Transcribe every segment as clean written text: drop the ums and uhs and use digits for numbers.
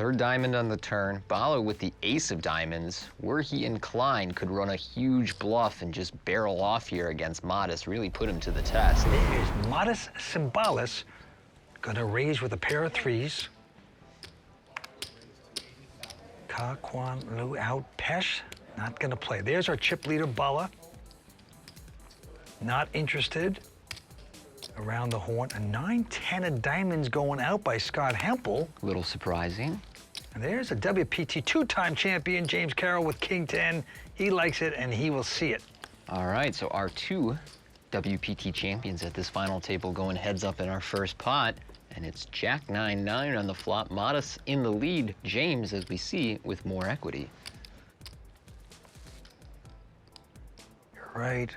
Third diamond on the turn. Bala with the ace of diamonds. Were he inclined, could run a huge bluff and just barrel off here against Modest, really put him to the test. It is Modest Symbolis, gonna raise with a pair of threes. Ka Kwan Lu out. Pesh, not gonna play. There's our chip leader, Bala. Not interested. Around the horn, a 9-10 of diamonds going out by Scott Hempel. Little surprising. And there's a WPT two-time champion, James Carroll, with King 10. He likes it, and he will see it. All right, so our two WPT champions at this final table going heads up in our first pot. And it's Jack 9-9 on the flop. Modest in the lead. James, as we see, with more equity. You're right.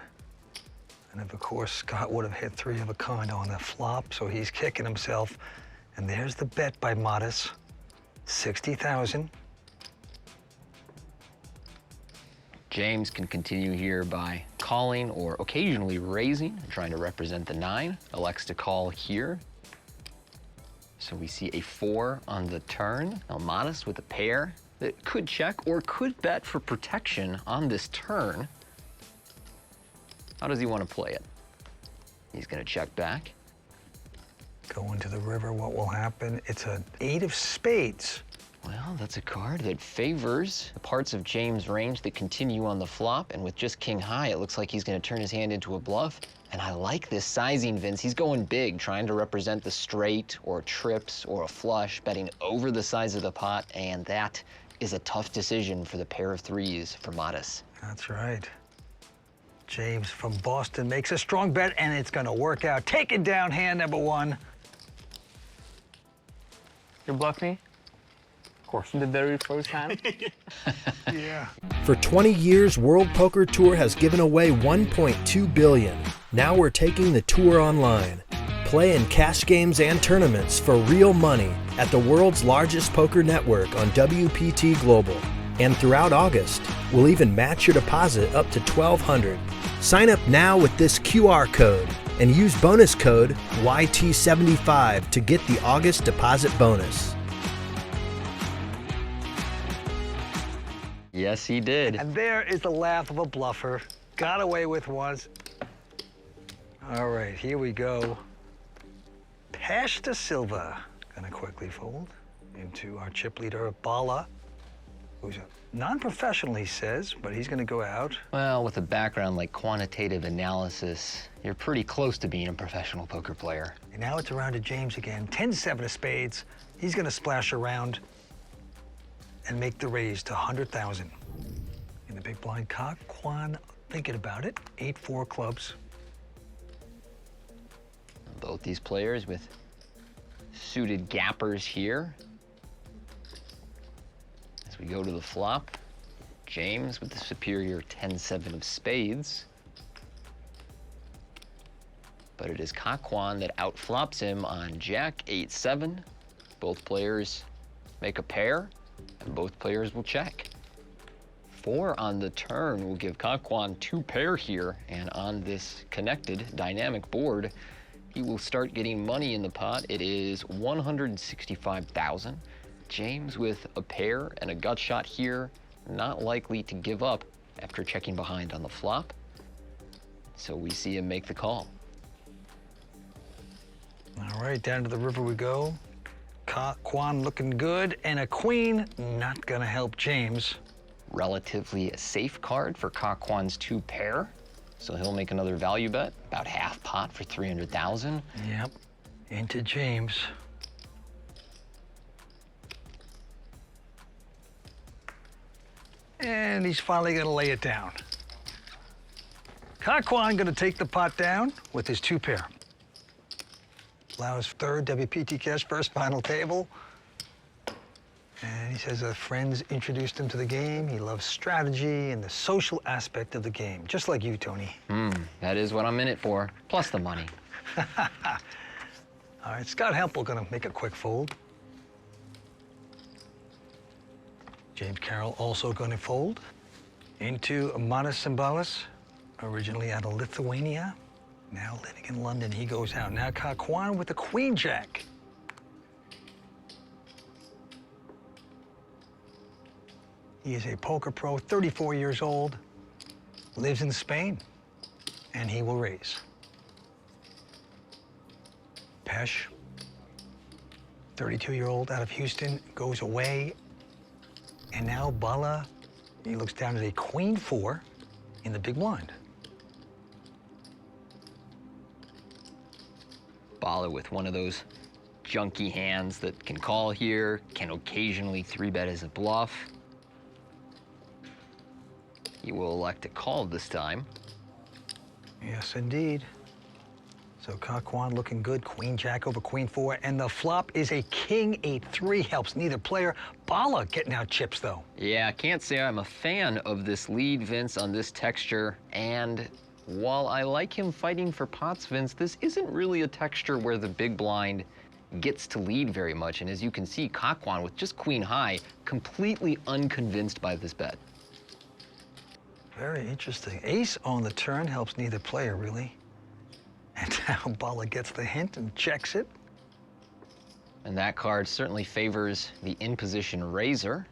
And of course, Scott would have hit three of a kind on the flop, so he's kicking himself. And there's the bet by Modest, 60,000. James can continue here by calling or occasionally raising, trying to represent the 9. Elects to call here. So we see a 4 on the turn. Now Modest with a pair that could check or could bet for protection on this turn. How does he want to play it? He's gonna check back. Going to the river, what will happen? It's an 8 of spades. Well, that's a card that favors the parts of James' range that continue on the flop, and with just king high, it looks like he's gonna turn his hand into a bluff. And I like this sizing, Vince. He's going big, trying to represent the straight or trips or a flush, betting over the size of the pot, and that is a tough decision for the pair of threes for Modest. That's right. James from Boston makes a strong bet, and it's gonna work out. Take it down, hand number 1. You bluff me? Of course. The very first hand? Yeah. For 20 years, World Poker Tour has given away $1.2 billion. Now we're taking the tour online. Play in cash games and tournaments for real money at the world's largest poker network on WPT Global. And throughout August, we'll even match your deposit up to $1,200. Sign up now with this QR code and use bonus code YT75 to get the August deposit bonus. Yes, he did. And there is the laugh of a bluffer. Got away with once. All right, here we go. Pesh de Silva. Gonna quickly fold into our chip leader, Bala, who's a non-professional, he says, but he's gonna go out. Well, with a background like quantitative analysis, you're pretty close to being a professional poker player. And now it's around to James again. 10-7 of spades. He's gonna splash around and make the raise to 100,000. In the big blind, Ka Kwan thinking about it. 8-4 clubs. Both these players with suited gappers here. As we go to the flop, James with the superior 10-7 of spades. But it is Ka Kwan that outflops him on Jack 8-7. Both players make a pair, and both players will check. 4 on the turn will give Ka Kwan 2 pair here, and on this connected dynamic board, he will start getting money in the pot. It is 165,000. James with a pair and a gut shot here, not likely to give up after checking behind on the flop. So we see him make the call. All right, down to the river we go. Ka Kwan looking good, and a queen not gonna help James. Relatively a safe card for Ka Kwan's 2 pair. So he'll make another value bet, about half pot for 300,000. Yep, into James. And he's finally gonna lay it down. Ka Kwan gonna take the pot down with his 2 pair. Lau's third WPT cash first final table. And he says friends introduced him to the game. He loves strategy and the social aspect of the game, just like you, Tony. That is what I'm in it for, plus the money. All right, Scott Hempel gonna make a quick fold. James Carroll also gonna fold into Modest Symbolis, originally out of Lithuania, now living in London. He goes out. Now Ka Kwan with the queen jack. He is a poker pro, 34 years old, lives in Spain, and he will raise. Pesh, 32-year-old out of Houston, goes away. And now Bala, he looks down at a queen-4 in the big blind. Bala with one of those junky hands that can call here, can occasionally 3-bet as a bluff. He will elect to call this time. Yes, indeed. So Kwan looking good, queen jack over queen 4, and the flop is a king 8-3, helps neither player. Bala getting out chips, though. Yeah, I can't say I'm a fan of this lead, Vince, on this texture, and while I like him fighting for pots, Vince, this isn't really a texture where the big blind gets to lead very much, and as you can see, Kwan with just queen high, completely unconvinced by this bet. Very interesting. Ace on the turn helps neither player, really. And now Bala gets the hint and checks it. And that card certainly favors the in-position raiser.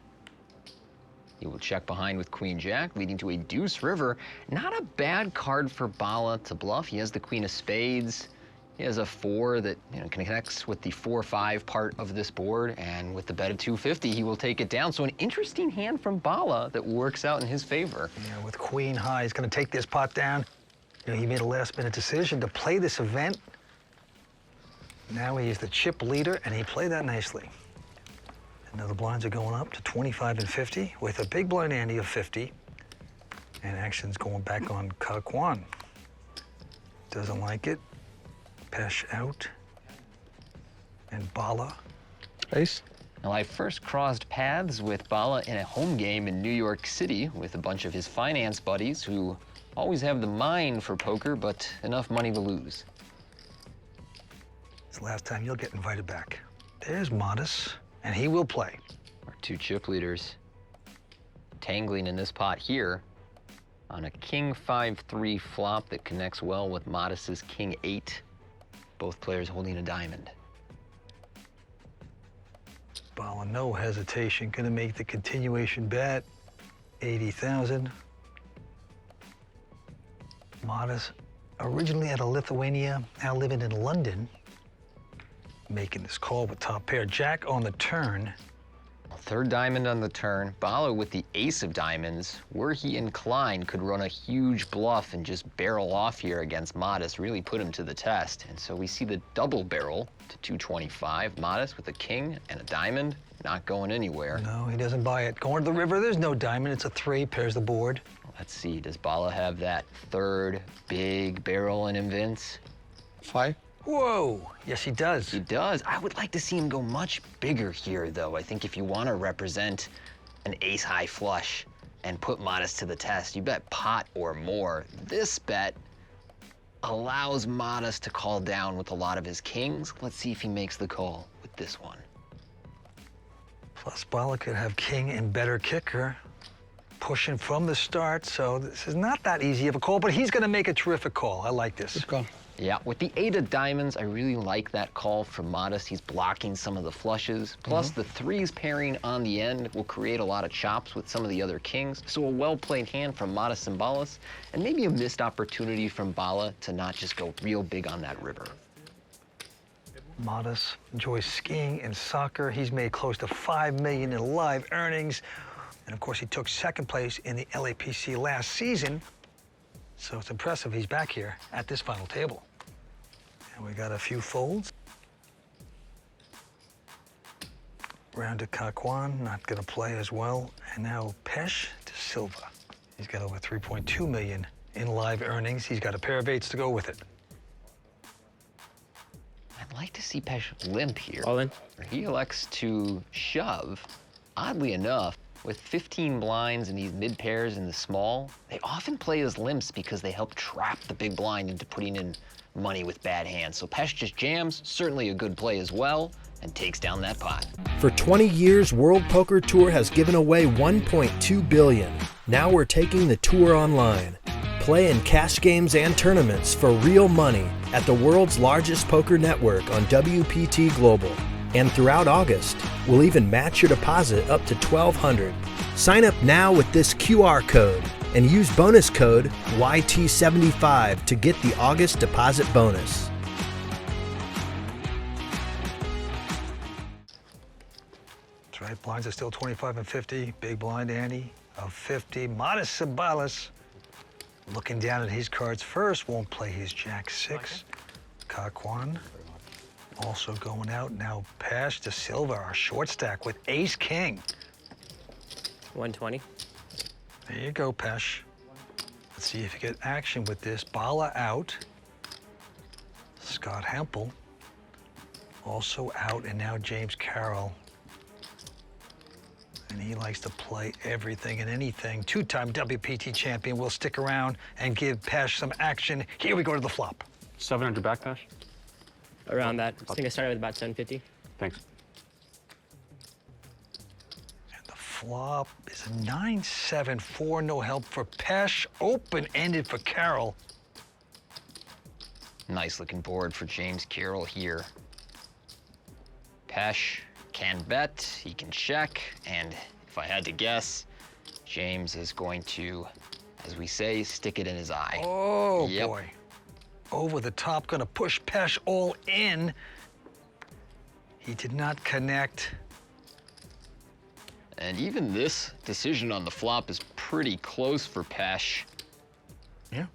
He will check behind with queen jack, leading to a deuce river. Not a bad card for Bala to bluff. He has the queen of spades. He has a 4 that connects with the 4-5 part of this board, and with the bet of 250, he will take it down. So an interesting hand from Bala that works out in his favor. Yeah, with queen high, he's going to take this pot down. He made a last-minute decision to play this event. Now he is the chip leader, and he played that nicely. And now the blinds are going up to 25 and 50 with a big blind ante of 50. And action's going back on Kwan. Doesn't like it. Pesh out. And Bala. Ace. Now, I first crossed paths with Bala in a home game in New York City with a bunch of his finance buddies who always have the mind for poker, but enough money to lose. It's the last time you'll get invited back. There's Modest, and he will play. Our 2 chip leaders tangling in this pot here on a king 5-3 flop that connects well with Modest's king 8. Both players holding a diamond. Bala, no hesitation, gonna make the continuation bet. 80,000. Modest, originally out of Lithuania, now living in London, making this call with top pair. Jack on the turn. 3rd diamond on the turn. Bala with the ace of diamonds, were he inclined, could run a huge bluff and just barrel off here against Modest, really put him to the test. And so we see the double barrel to 225. Modest with a king and a diamond, not going anywhere. No, he doesn't buy it. Going to the river, there's no diamond. It's a 3, pairs the board. Let's see, does Bala have that 3rd big barrel in him, Vince? 5. Whoa, yes he does. He does. I would like to see him go much bigger here, though. I think if you want to represent an ace-high flush and put Modest to the test, you bet pot or more. This bet allows Modest to call down with a lot of his kings. Let's see if he makes the call with this one. Plus, Bala could have king and better kicker, pushing from the start, so this is not that easy of a call, but he's going to make a terrific call. I like this. Good call. Yeah, with the 8 of diamonds, I really like that call from Modest. He's blocking some of the flushes. Plus, the 3s pairing on the end will create a lot of chops with some of the other kings. So a well-played hand from Modest and Balas, and maybe a missed opportunity from Bala to not just go real big on that river. Modest enjoys skiing and soccer. He's made close to $5 million in live earnings. And of course, he took 2nd place in the LAPC last season. So it's impressive he's back here at this final table. And we got a few folds. Round to Kwan, not gonna play as well. And now Pesh de Silva. He's got over 3.2 million in live earnings. He's got a pair of 8s to go with it. I'd like to see Pesh limp here. All in. He elects to shove. Oddly enough, with 15 blinds and these mid pairs in the small, they often play as limps because they help trap the big blind into putting in money with bad hands. So Pesh just jams, certainly a good play as well, and takes down that pot. For 20 years, World Poker Tour has given away $1.2 billion. Now we're taking the tour online. Play in cash games and tournaments for real money at the world's largest poker network on WPT Global. And throughout August, we'll even match your deposit up to $1,200. Sign up now with this QR code and use bonus code YT75 to get the August deposit bonus. That's right, blinds are still 25 and 50. Big blind Andy of 50. Modest Sabalas looking down at his cards first, won't play his Jack 6. Kakwan also going out. Now Pesh de Silva, our short stack with Ace King. 120. There you go, Pesh. Let's see if you get action with this. Bala out. Scott Hempel also out, and now James Carroll. And he likes to play everything and anything. Two-time WPT champion will stick around and give Pesh some action. Here we go to the flop. 700 back, Pesh? Around that. I think I started with about 750. Thanks. And the flop is a 9-7-4. No help for Pesh. Open-ended for Carroll. Nice looking board for James Carroll here. Pesh can bet, he can check, and if I had to guess, James is going to, as we say, stick it in his eye. Oh, Yep. boy. Over the top, gonna push Pesh all in. He did not connect. And even this decision on the flop is pretty close for Pesh. Yeah.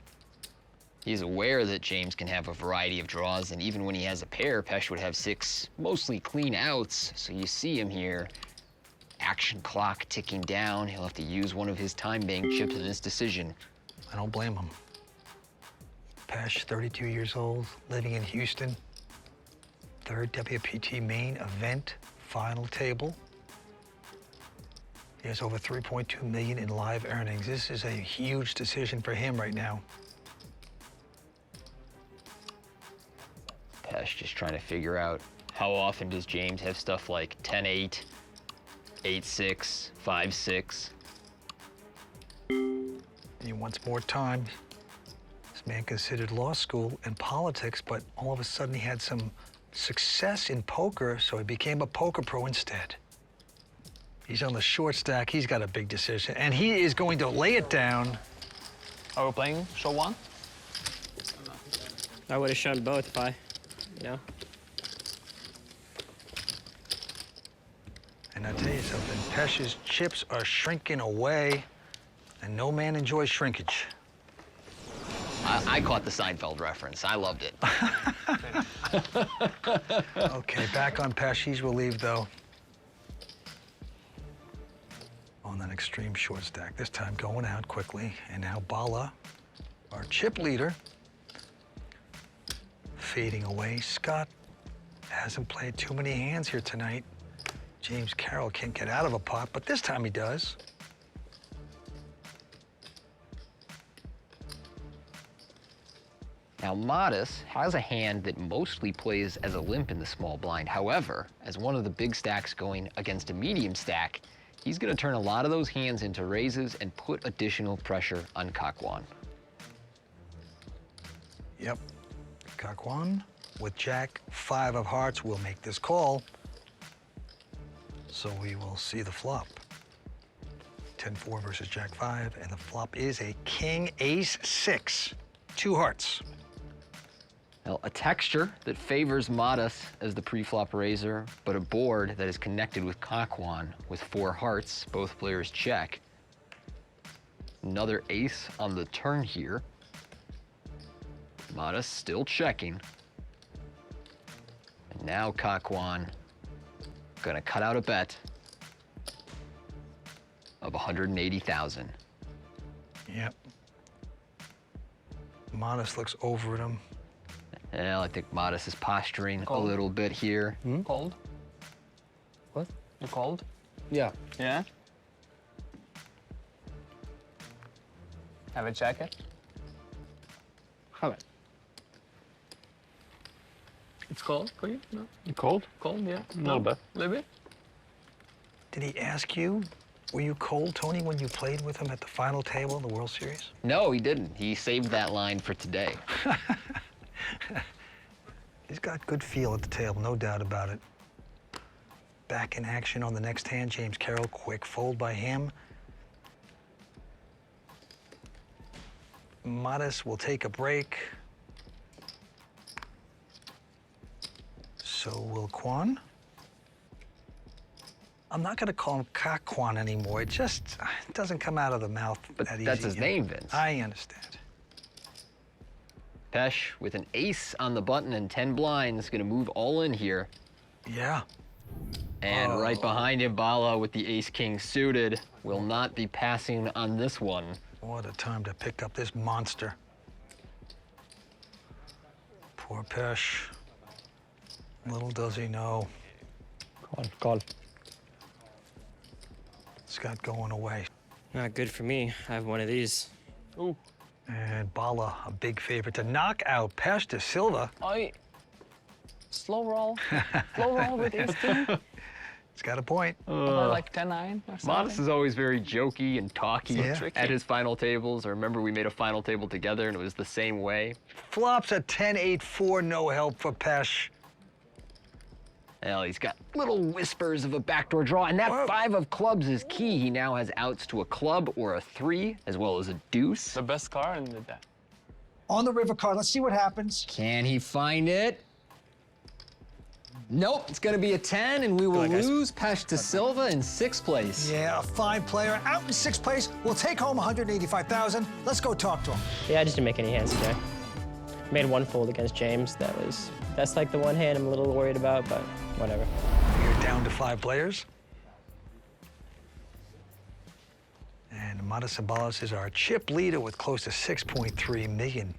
He's aware that James can have a variety of draws, and even when he has a pair, Pesh would have 6 mostly clean outs. So you see him here, action clock ticking down. He'll have to use one of his time bank chips in this decision. I don't blame him. Pesh, 32 years old, living in Houston. Third WPT main event, final table. He has over 3.2 million in live earnings. This is a huge decision for him right now. Pesh just trying to figure out how often does James have stuff like 10-8, 8-6, 5-6. He wants more time. This man considered law school and politics, but all of a sudden he had some success in poker, so he became a poker pro instead. He's on the short stack. He's got a big decision, and he is going to lay it down. Are we playing showdown? I would have shown both if I, you know. And I'll tell you something, Pesh's chips are shrinking away, and no man enjoys shrinkage. I caught the Seinfeld reference. I loved it. Okay, back on Pesh. He's relieved, though. On that extreme short stack. This time going out quickly. And now Bala, our chip leader, fading away. Scott hasn't played too many hands here tonight. James Carroll can't get out of a pot, but this time he does. Now, Modest has a hand that mostly plays as a limp in the small blind. However, as one of the big stacks going against a medium stack, he's going to turn a lot of those hands into raises and put additional pressure on Kakwan. Yep. Kakwan with Jack 5 of hearts will make this call. So we will see the flop. 10-4 versus Jack 5, and the flop is a King Ace 6. 2 hearts. Now, a texture that favors Modest as the pre-flop raiser, but a board that is connected with Kakwan with 4 hearts. Both players check. Another ace on the turn here. Modest still checking. And now Kakwan gonna cut out a bet of 180,000. Yep. Modest looks over at him. Well, I think Modest is posturing Call. a little bit here. Cold? What? You cold? Yeah. Yeah? Have a jacket? How about? It's cold for you? No? You cold? Cold, yeah. A little bit. A little bit? Did he ask you, were you cold, Tony, when you played with him at the final table in the World Series? No, he didn't. He saved that line for today. He's got good feel at the table, no doubt about it. back in action on the next hand. James Carroll, quick fold by him. Modest will take a break. So will Kwan. I'm not going to call him Kwan anymore. It just doesn't come out of the mouth But that easy. that's his name, Vince. I understand. Pesh with an ace on the button and 10 blinds, gonna move all in here. Yeah. And right behind him, Bala with the ace-king suited will not be passing on this one. What a time to pick up this monster. Poor Pesh. Little does he know. Call. Scott going away. Not good for me. I have one of these. Ooh. And Bala, a big favorite to knock out Pesh de Silva. Slow roll. Slow roll with ace-king. He's got a point. Or like 10-9 or something. Modest is always very jokey and talky Yeah. at his final tables. I remember we made a final table together and it was the same way. Flops a 10-8-4, no help for Pesh. Well, he's got little whispers of a backdoor draw, and that Whoa. 5 of clubs is key. He now has outs to a club or a 3, as well as a deuce. The best card in the deck. On the river card, let's see what happens. Can he find it? Nope, it's gonna be a 10, and we will on, guys. lose Pesh de Silva in 6th place. Yeah, a fine player out in 6th place. We'll take home $185,000. Let's go talk to him. Yeah, I just didn't make any hands today. Made one fold against James. That's like the one hand I'm a little worried about, but whatever. You're down to 5 players. And Modest Balas is our chip leader with close to 6.3 million.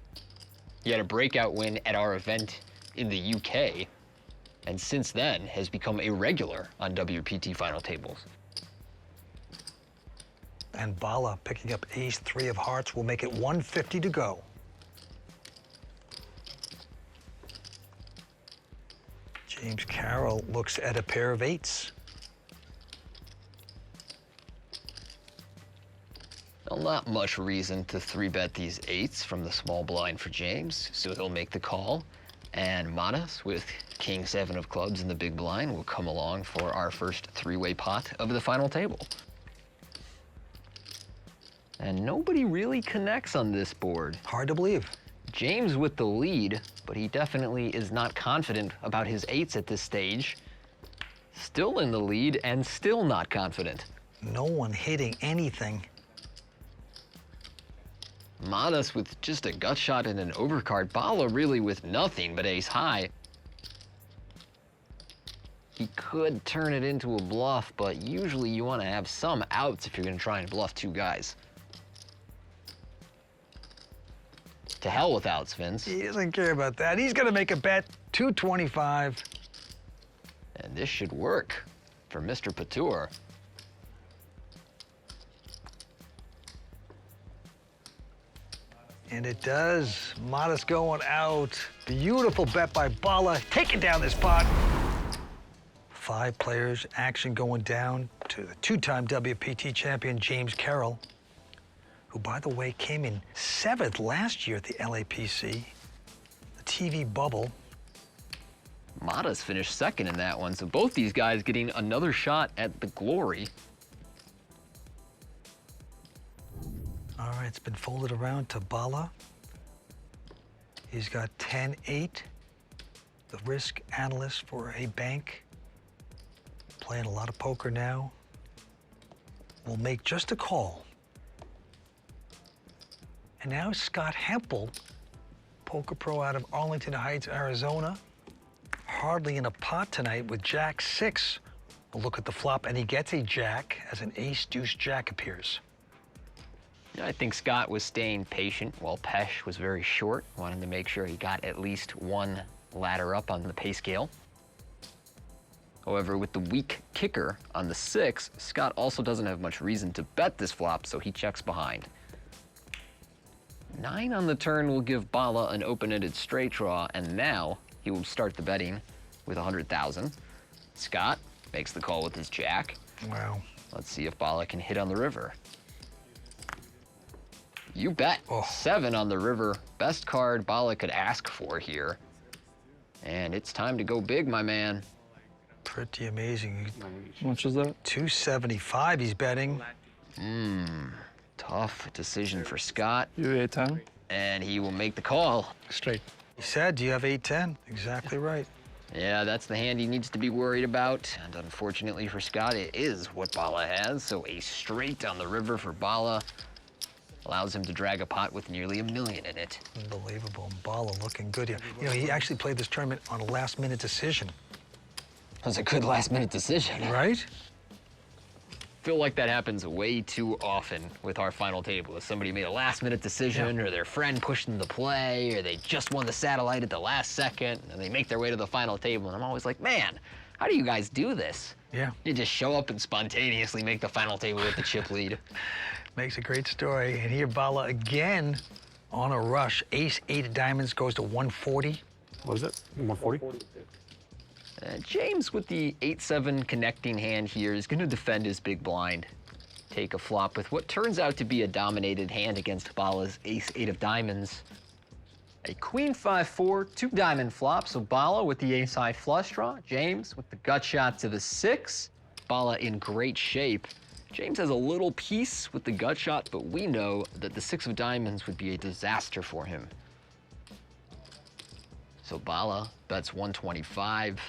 He had a breakout win at our event in the UK, and since then has become a regular on WPT final tables. And Bala picking up ace-3 of hearts will make it 150 to go. James Carroll looks at a pair of 8s. Well, not much reason to 3-bet these 8s from the small blind for James, so he'll make the call. And Modest with king 7 of clubs in the big blind will come along for our first 3-way pot of the final table. And nobody really connects on this board. Hard to believe. James with the lead, but he definitely is not confident about his 8s at this stage. Still in the lead and still not confident. No one hitting anything. Modest with just a gut shot and an overcard. Bala really with nothing but ace high. He could turn it into a bluff, but usually you want to have some outs if you're going to try and bluff 2 guys. To hell with outs, Vince. He doesn't care about that. He's going to make a bet, 225. And this should work for Mr. Patur. And it does. Modest going out. Beautiful bet by Bala. Taking down this pot. 5 players. Action going down to the 2-time WPT champion, James Carroll, who, by the way, came in 7th last year at the LAPC, the TV bubble. Modest finished 2nd in that one, so both these guys getting another shot at the glory. All right, it's been folded around to Bala. He's got 10-8, the risk analyst for a bank. Playing a lot of poker now. Will make just a call. And now Scott Hempel, poker pro out of Arlington Heights, Arizona, hardly in a pot tonight with Jack-6. We'll look at the flop, and he gets a jack as an ace-deuce-jack appears. I think Scott was staying patient while Pesh was very short, wanting to make sure he got at least one ladder up on the pay scale. However, with the weak kicker on the 6, Scott also doesn't have much reason to bet this flop, so he checks behind. 9 on the turn will give Bala an open-ended straight draw, and now he will start the betting with 100,000. Scott makes the call with his jack. Wow. Let's see if Bala can hit on the river. You bet. Oh. 7 on the river. Best card Bala could ask for here. And it's time to go big, my man. Pretty amazing. How much is that? 275 he's betting. Tough decision for Scott, You 8-10? and he will make the call. Straight. He said, do you have 8-10? Exactly right. Yeah, that's the hand he needs to be worried about. And unfortunately for Scott, it is what Bala has. So a straight on the river for Bala allows him to drag a pot with nearly $1 million in it. Unbelievable. Bala looking good here. You know, he actually played this tournament on a last-minute decision. That was a good last-minute decision. Right? Feel like that happens way too often with our final table. If somebody made a last-minute decision, or their friend pushed them to play, or they just won the satellite at the last second, and they make their way to the final table, and I'm always like, man, how do you guys do this? Yeah. You just show up and spontaneously make the final table with the chip lead. Makes a great story. And here Bala again on a rush. Ace-8 of diamonds goes to 140. What is it? 140? James with the 8-7 connecting hand here is going to defend his big blind. Take a flop with what turns out to be a dominated hand against Bala's Ace-8 of diamonds. A Queen 5-4, 2 diamond flop, so Bala with the ace-high flush draw. James with the gut shot to the 6. Bala in great shape. James has a little piece with the gut shot, but we know that the 6 of diamonds would be a disaster for him. So Bala bets 125.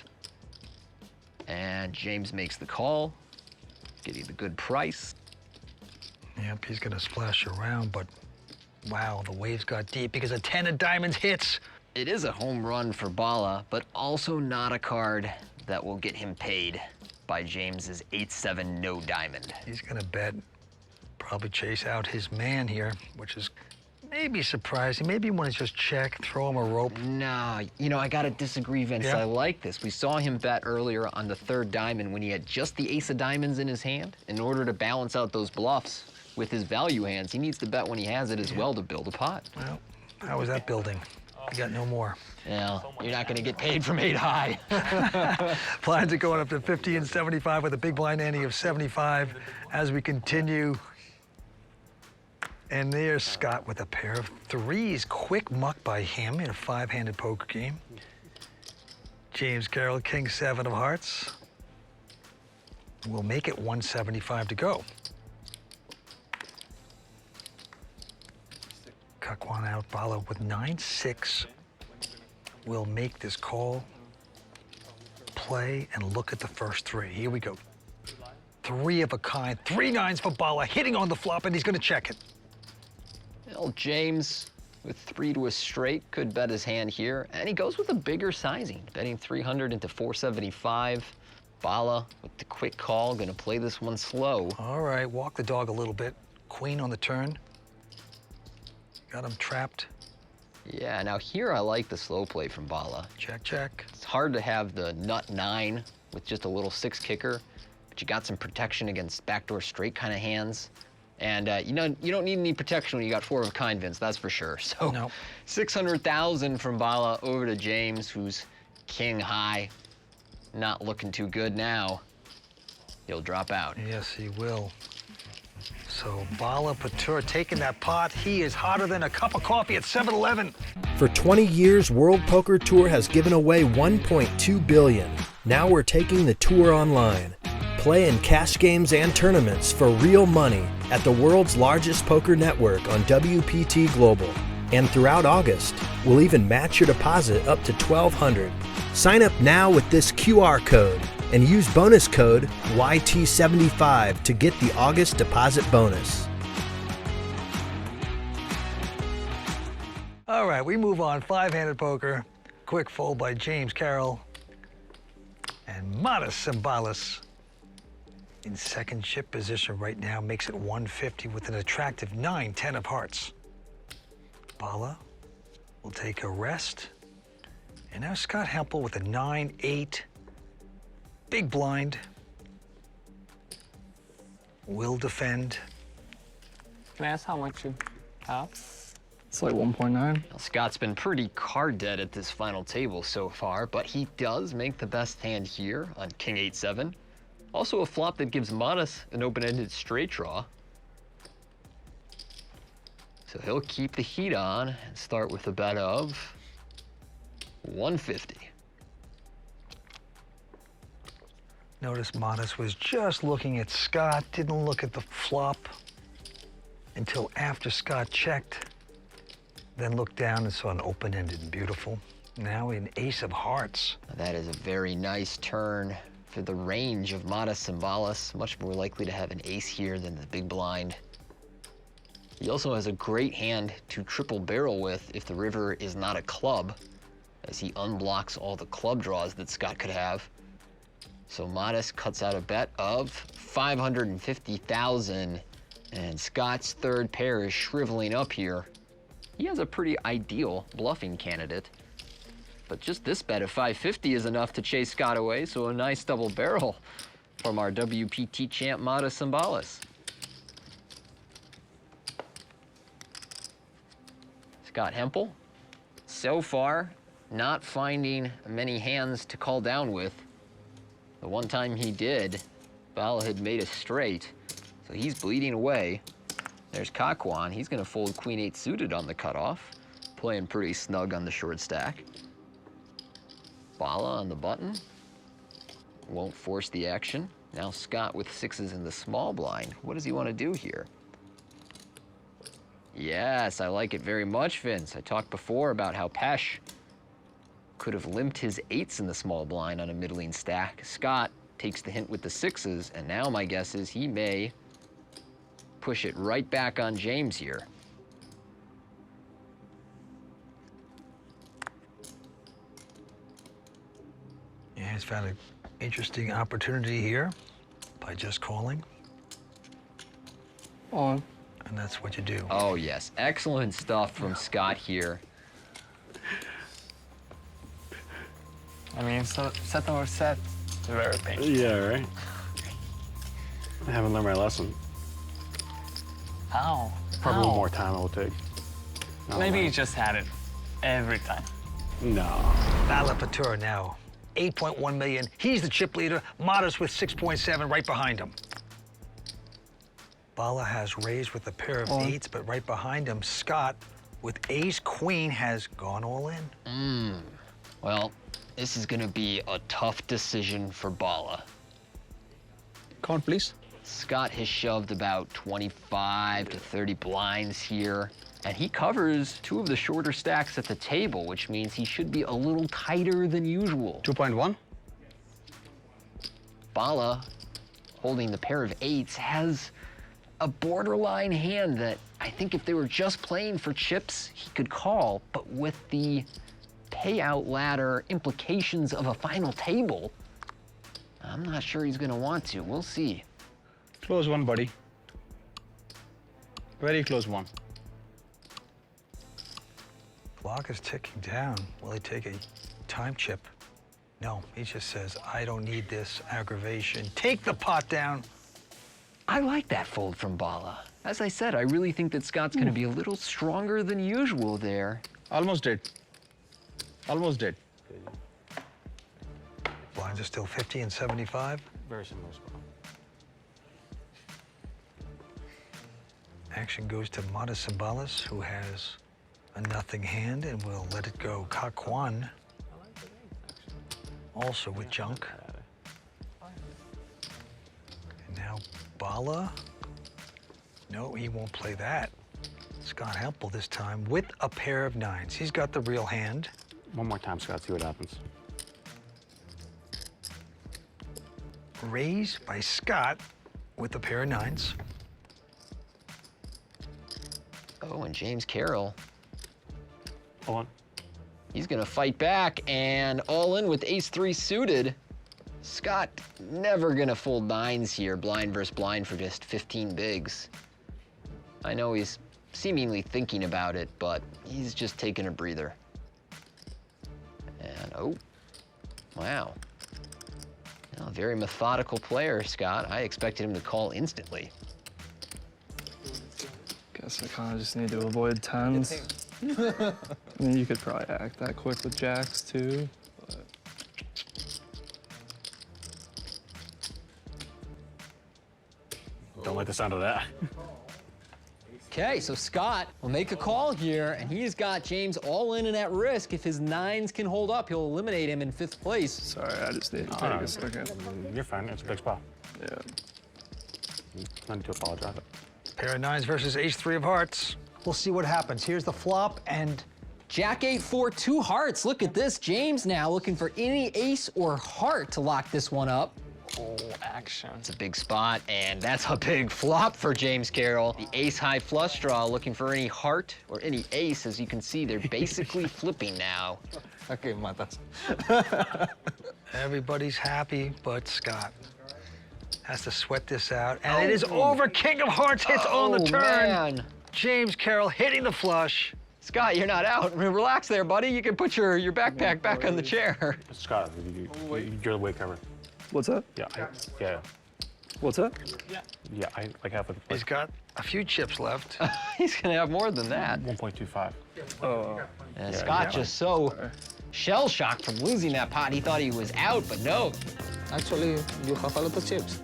And James makes the call, getting the good price. Yep, he's gonna splash around, but wow, the waves got deep because a 10 of diamonds hits. It is a home run for Bala, but also not a card that will get him paid by James's 8-7 no diamond. He's gonna bet, probably chase out his man here, which is maybe surprising. Maybe you want to just check, throw him a rope. No, you know, I gotta disagree, Vince. Yeah? I like this. We saw him bet earlier on the 3rd diamond when he had just the ace of diamonds in his hand. In order to balance out those bluffs with his value hands, he needs to bet when he has it as well to build a pot. Well, how is that building? You got no more. Yeah, you're not gonna get paid from 8 high. Blinds are going up to 50 and 75 with a big blind ante of 75 as we continue. And there's Scott with a pair of 3s. Quick muck by him in a 5-handed poker game. James Carroll, King 7 of hearts. We'll make it 175 to go. Kakwan out, Bala with 9-6. We'll make this call, play, and look at the first 3. Here we go. 3 of a kind, 3 9s for Bala, hitting on the flop, and he's gonna check it. Well, James with 3 to a straight could bet his hand here, and he goes with a bigger sizing, betting 300 into 475. Bala with the quick call, gonna play this one slow. All right, walk the dog a little bit. Queen on the turn. Got him trapped. Yeah, now here I like the slow play from Bala. Check, check. It's hard to have the nut 9 with just a little 6 kicker, but you got some protection against backdoor straight kind of hands. And you know, you don't need any protection when you got 4 of a kind, Vince, that's for sure. So No. 600,000 from Bala over to James, who's king high. Not looking too good now. He'll drop out. Yes, he will. So Bala Patur taking that pot. He is hotter than a cup of coffee at 7-Eleven. For 20 years, World Poker Tour has given away $1.2 billion. Now we're taking the tour online. Play in cash games and tournaments for real money at the world's largest poker network on WPT Global. And throughout August, we'll even match your deposit up to $1,200. Sign up now with this QR code and use bonus code YT75 to get the August deposit bonus. All right, we move on. 5-handed poker. Quick fold by James Carroll. And Modest Cymbalis in second chip position right now, makes it 150 with an attractive 9-10 of hearts. Bala will take a rest. And now Scott Hempel with a 9-8. Big blind. Will defend. Can I ask how much you have? It's like 1.9. Well, Scott's been pretty card dead at this final table so far, but he does make the best hand here on King 8-7. Also a flop that gives Modest an open-ended straight draw. So he'll keep the heat on and start with a bet of 150. Notice Modest was just looking at Scott, didn't look at the flop until after Scott checked, then looked down and saw an open-ended and beautiful. Now an ace of hearts. That is a very nice turn for the range of Modest and Balas. Much more likely to have an ace here than the big blind. He also has a great hand to triple barrel with if the river is not a club, as he unblocks all the club draws that Scott could have. So Modest cuts out a bet of 550,000, and Scott's third pair is shriveling up here. He has a pretty ideal bluffing candidate, but just this bet of 550 is enough to chase Scott away, so a nice double barrel from our WPT champ Modest and Balas. Scott Hempel, so far, not finding many hands to call down with. The one time he did, Bala had made a straight, so he's bleeding away. There's Kakwan. He's going to fold Queen-8 suited on the cutoff, playing pretty snug on the short stack. Bala on the button. Won't force the action. Now Scott with sixes in the small blind. What does he want to do here? Yes, I like it very much, Vince. I talked before about how Pesh could have limped his eights in the small blind on a middling stack. Scott takes the hint with the sixes, and now my guess is he may push it right back on James here. Yeah, he's found an interesting opportunity here by just calling, On. and that's what you do. Oh yes, excellent stuff from Scott here. I mean, so set over set. It's very painful. Yeah, right. I haven't learned my lesson. How? Probably How? more time it will take. No Maybe way. you just had it every time. No. Bala Patur now, 8.1 million. He's the chip leader. Modest with 6.7 right behind him. Bala has raised with a pair of eights, but right behind him, Scott with ace queen has gone all in. Well, this is gonna be a tough decision for Bala. Count, please. Scott has shoved about 25 to 30 blinds here, and he covers two of the shorter stacks at the table, which means he should be a little tighter than usual. 2.1? Bala, holding the pair of eights, has a borderline hand that I think if they were just playing for chips, he could call, but with the payout ladder implications of a final table, I'm not sure he's gonna want to. We'll see. Close one, buddy. Very close one. Clock is ticking down. Will he take a time chip? No, he just says, I don't need this aggravation. Take the pot down. I like that fold from Bala. As I said, I really think that Scott's gonna be a little stronger than usual there. Almost dead. Almost dead. Blinds are still 50 and 75. Very similar spot. Action goes to Modest and Balas, who has a nothing hand and will let it go. Kakwan, also with junk. And now Bala. No, he won't play that. Scott Hempel this time with a pair of nines. He's got the real hand. One more time, Scott, see what happens. Raise by Scott with a pair of nines. Oh, and James Carroll, On. he's gonna fight back and all in with ace-3 suited. Scott never gonna fold nines here, blind versus blind for just 15 bigs. I know he's seemingly thinking about it, but he's just taking a breather. And oh, wow. Well, a very methodical player, Scott. I expected him to call instantly. Guess I kind of just need to avoid tens. I mean, you could probably act that quick with jacks too. But... Don't like the sound of that. Okay, so Scott will make a call here, and he's got James all in and at risk. If his 9s can hold up, he'll eliminate him in 5th place. Sorry, I just need to take a second. You're fine. It's a big spot. Yeah. No need to apologize. Pair of 9s versus ace-3 of hearts. We'll see what happens. Here's the flop, and Jack 8-4, 2 hearts. Look at this. James now looking for any ace or heart to lock this one up. Oh, action. It's a big spot, and that's a big flop for James Carroll. The ace-high flush draw looking for any heart or any ace. As you can see, they're basically flipping now. Okay, matas. Everybody's happy but Scott. Has to sweat this out, and it is over. King of hearts hits on the turn. Man. James Carroll hitting the flush. Scott, you're not out. Relax there, buddy. You can put your backpack back on the chair. Scott, you're the way cover. What's that? Yeah, yeah. What's that? Yeah, I like half of the He's play. got a few chips left. He's gonna have more than that. 1.25. Oh. And Scott just so shell-shocked from losing that pot. He thought he was out, but no. Actually, you have a lot of chips.